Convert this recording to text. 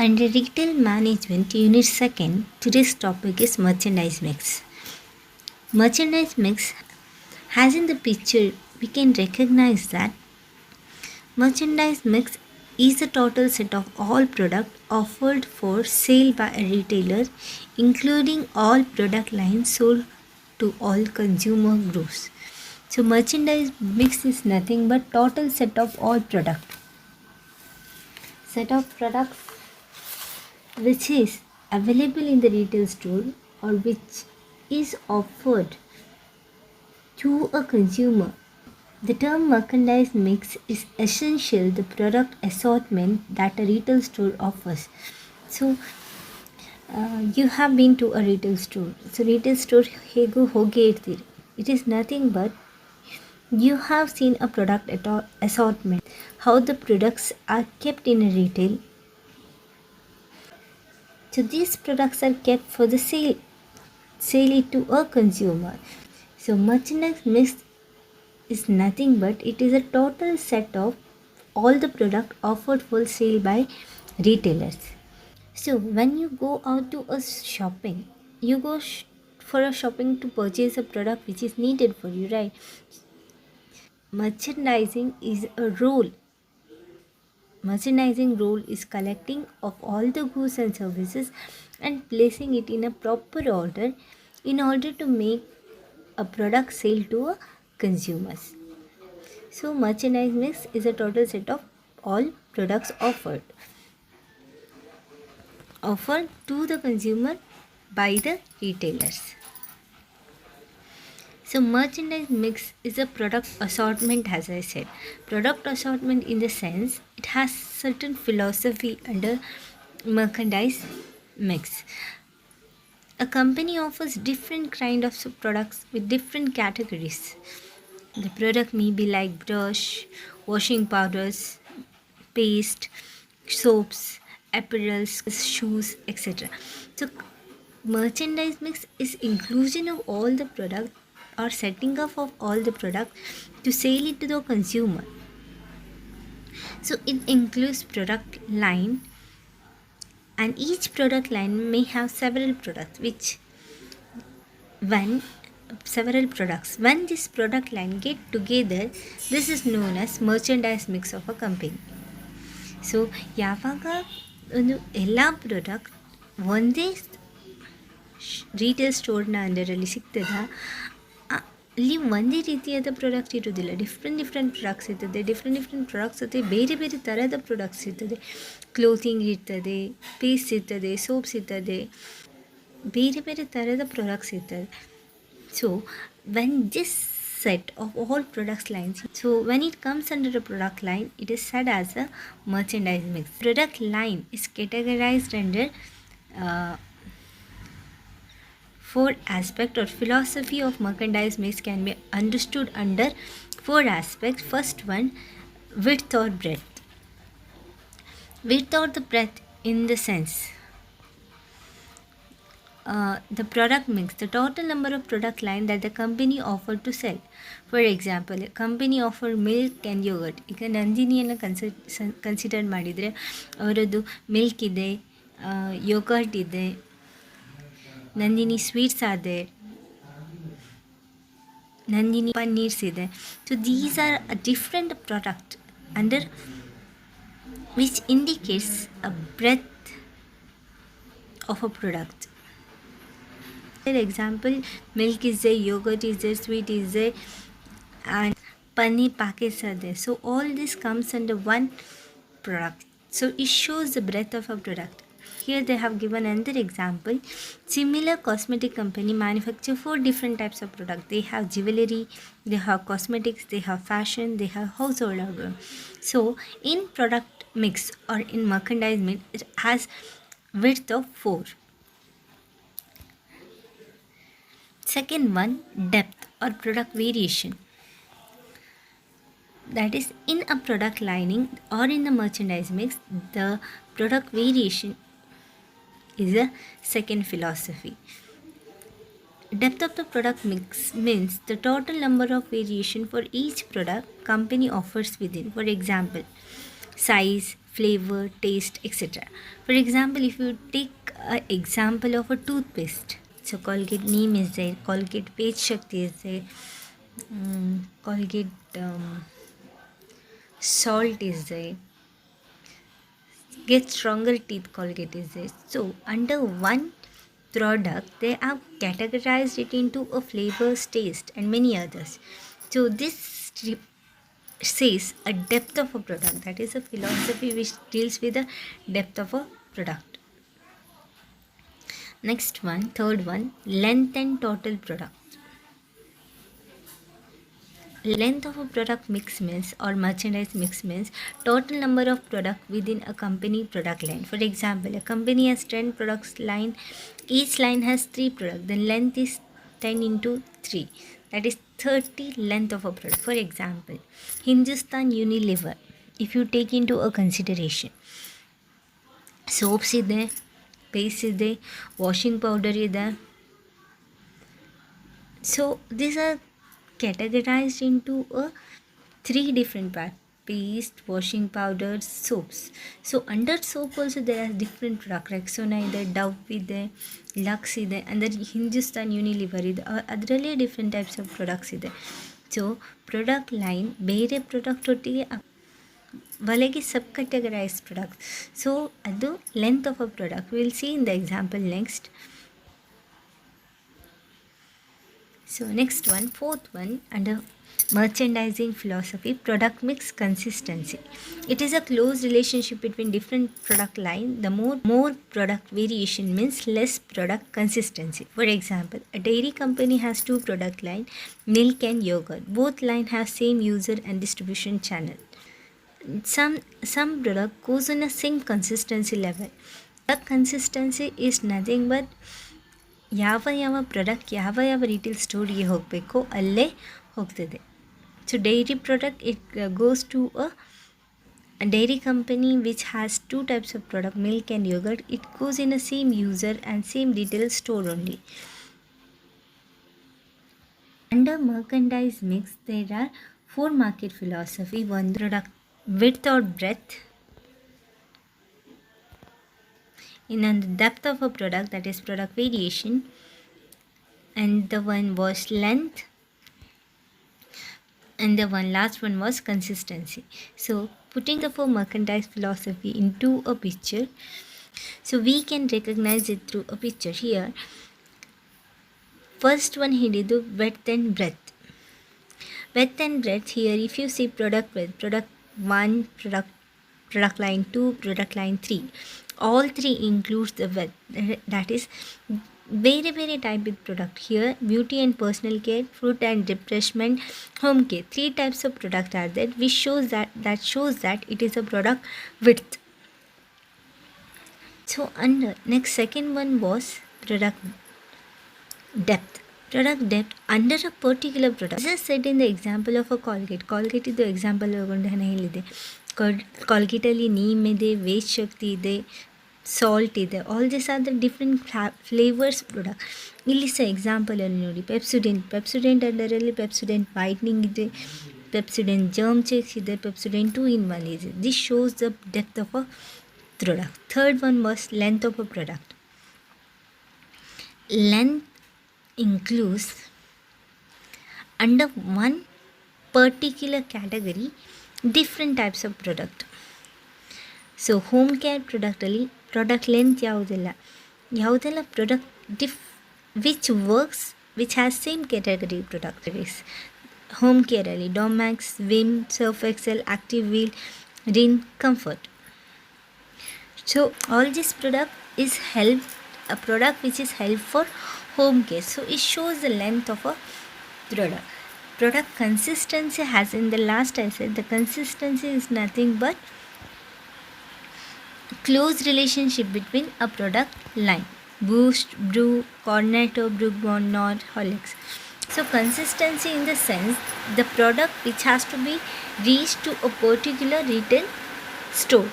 Under Retail Management Unit 2nd, today's topic is merchandise mix. Merchandise mix, as in the picture, we can recognize that merchandise mix is the total set of all products offered for sale by a retailer, including all product lines sold to all consumer groups. So merchandise mix is nothing but total set of all products. Set of products which is available in the retail store or which is offered to a consumer. The term merchandise mix is essential the product assortment that a retail store offers. So you have been to a retail store. So retail store ಹೇಗೂ ಹೋಗೇ ಇರ್ತೀರಿ. It is nothing but you have seen a product assortment, how the products are kept in a retail. So these products are kept for the sale it to a consumer. So merchandise mix is nothing but it is a total set of all the product offered for sale by retailers. So when you go out to a shopping, you go for a shopping to purchase a product which is needed for you, right? Merchandising is a role. Merchandising role is collecting of all the goods and services and placing it in a proper order in order to make a product sale to a consumers. So merchandise mix is a total set of all products offered to the consumer by the retailers. So merchandise mix is a product assortment, as I said. Product assortment in the sense it has certain philosophy under merchandise mix. A company offers different kind of products with different categories. The product may be like brush, washing powders, paste, soaps, apparels, shoes, etc. So merchandise mix is inclusion of all the product or setting up of all the product to sell it to the consumer. So it includes product line, and each product line may have several products when this product line get together, this is known as merchandise mix of a company. So ಯಾವಾಗ ಒಂದು ಎಲ್ಲ product ಒಂದೇ retail ಸ್ಟೋರ್ನ ಅಂಡರಲ್ಲಿ ಸಿಗ್ತದ, ಅಲ್ಲಿ ಒಂದೇ ರೀತಿಯಾದ product ಇರೋದಿಲ್ಲ. Different products ಇರ್ತದೆ. ಡಿಫ್ರೆಂಟ್ ಪ್ರಾಡಕ್ಟ್ಸ್ ಜೊತೆ ಬೇರೆ ಬೇರೆ ಥರದ ಪ್ರಾಡಕ್ಟ್ಸ್ ಇರ್ತದೆ. ಕ್ಲೋತಿಂಗ್ ಇರ್ತದೆ, ಪೇಸ್ಟ್ ಇರ್ತದೆ, ಸೋಪ್ಸ್ ಇರ್ತದೆ, ಬೇರೆ ಬೇರೆ ಥರದ ಪ್ರಾಡಕ್ಟ್ಸ್ ಇರ್ತದೆ. So when this set of all products lines, so when it comes under a product line, it is said as a merchandise mix. Product line is categorized under four aspects, or philosophy of merchandise mix can be understood under four aspects. First one, width or breadth. Width or the breadth in the sense the product mix, the total number of product line that the company offered to sell. For example, a company offer milk and yogurt. ಈಗ ನಂದಿನಿಯನ್ನು consider ಮಾಡಿದರೆ ಅವರದ್ದು milk ಇದೆ, yoghurt ಇದೆ, Nandini sweets ಇದೆ, ನಂದಿನಿ ಪನ್ನೀರ್ಸ್ ಇದೆ. So these are a different product under which indicates a breadth of a product. Example, milk is there, yogurt is there, sweet is there, and paneer packets are there. So all this comes under one product. So it shows the breadth of a product. Here they have given another example. Similar cosmetic company manufacture 4 different types of product. They have jewelry, they have cosmetics, they have fashion, they have household outdoor. So in product mix or in merchandise mix, it has width of 4. Second one, depth or product variation. That is, in a product lining or in the merchandise mix, the product variation is a second philosophy. Depth of the product mix means the total number of variation for each product company offers within. For example, size, flavor, taste, etc. For example, if you take an example of a toothpaste, so Colgate Neem is there, Colgate Page Shakti is there, Colgate Salt is there, Get Stronger Teeth Colgate is there. So under one product, they have categorized it into a flavors, taste, and many others. So this says a depth of a product. That is a philosophy which deals with the depth of a product. Next one, third one, length and total product. Length of a product mix means or merchandise mix means total number of product within a company product line. For example, a company has 10 products line, each line has 3 products, then length is 10 into 3, that is 30 length of a product. For example, Hindustan Unilever, if you take into a consideration, soaps ಇದೆ, paste ಇದೆ, washing powder ಇದೆ. So these are categorized into a 3 different parts: paste, washing powder, soaps. So under soap also there are different products. Rexona ಇದೆ, Dove ಇದೆ, Lux ಇದೆ, ಅಂದರೆ Hindustan Unilever ಇದೆ. ಅದರಲ್ಲೇ different types of products ಇದೆ. So product line ಬೇರೆ product ಒಟ್ಟಿಗೆ ಒಳಗೆ ಸಬ್ ಕ್ಯಾಟಗರೈಸ್ ಪ್ರಾಡಕ್ಟ್. ಸೊ ಅದು length of a product. Will see in the example next. So next one, fourth one, under merchandising philosophy, product mix consistency. It is a close relationship between different product line. The more product variation means less product consistency. For example, a dairy company has 2 product line, milk and yogurt. Both line have same user and distribution channel. Some product goes on a same consistency level. The consistency is nothing but ಯಾವ product ಯಾವ retail ಸ್ಟೋರಿಗೆ ಹೋಗಬೇಕೋ ಅಲ್ಲೇ ಹೋಗ್ತದೆ. So dairy product it goes to a dairy company which has 2 types of product, milk and yogurt. It goes in a same user and same retail store only. Under merchandise mix, there are 4 market philosophy. One, product width or breadth. In the depth of a product, that is product variation, and the one was length, and the last one was consistency. So putting the 4 merchandise philosophy into a picture, so we can recognize it through a picture. Here first one hididu width and breadth. Width and breadth, here if you see product width, product 1, product line 2, product line 3, all 3 includes the width. That is very type of product. Here beauty and personal care, fruit and refreshment, home care, 3 types of product are there, which shows that it is a product width. So under next, second one was product depth. Product depth under a particular product. As I said in the example of a Colgate ಇದು example ತಗೊಂಡು ನಾನು ಹೇಳಿದೆ. Colgate-ಅಲ್ಲಿ ನೀಮ್ ಇದೆ, waste ಶಕ್ತಿ ಇದೆ, salt ಇದೆ. All this are the different flavours product. ಇಲ್ಲಿ ಸಹ ಎಕ್ಸಾಂಪಲಲ್ಲಿ ನೋಡಿ, ಪೆಪ್ಸುಡೆಂಟ್ ಅಂಡರಲ್ಲಿ ಪೆಪ್ಸುಡೆಂಟ್ ವೈಟ್ನಿಂಗ್ ಇದೆ, ಪೆಪ್ಸುಡೆಂಟ್ ಜರ್ಮ್ ಚೆಕ್ಸ್ ಇದೆ, ಪೆಪ್ಸುಡೆಂಟ್ 2 in 1 ಇದೆ. This shows the depth of a product. Third one was length of a product. Length includes under one particular category different types of product. So home care product ಅಲ್ಲಿ product length ಯಾವುದೆಲ್ಲ product which works, which has same category product is. Home care ಅಲ್ಲಿ Domax, Vim, Surf Excel, Active Wheel, Rin, Comfort. So all this product is a product which is help for home care. So it shows the length of a product consistency. Has in the last I said, the consistency is nothing but close relationship between a product line. Boost, Brew, Cornetto, Brooke Bond, Nord, Horlicks. So consistency in the sense the product which has to be reached to a particular retail store.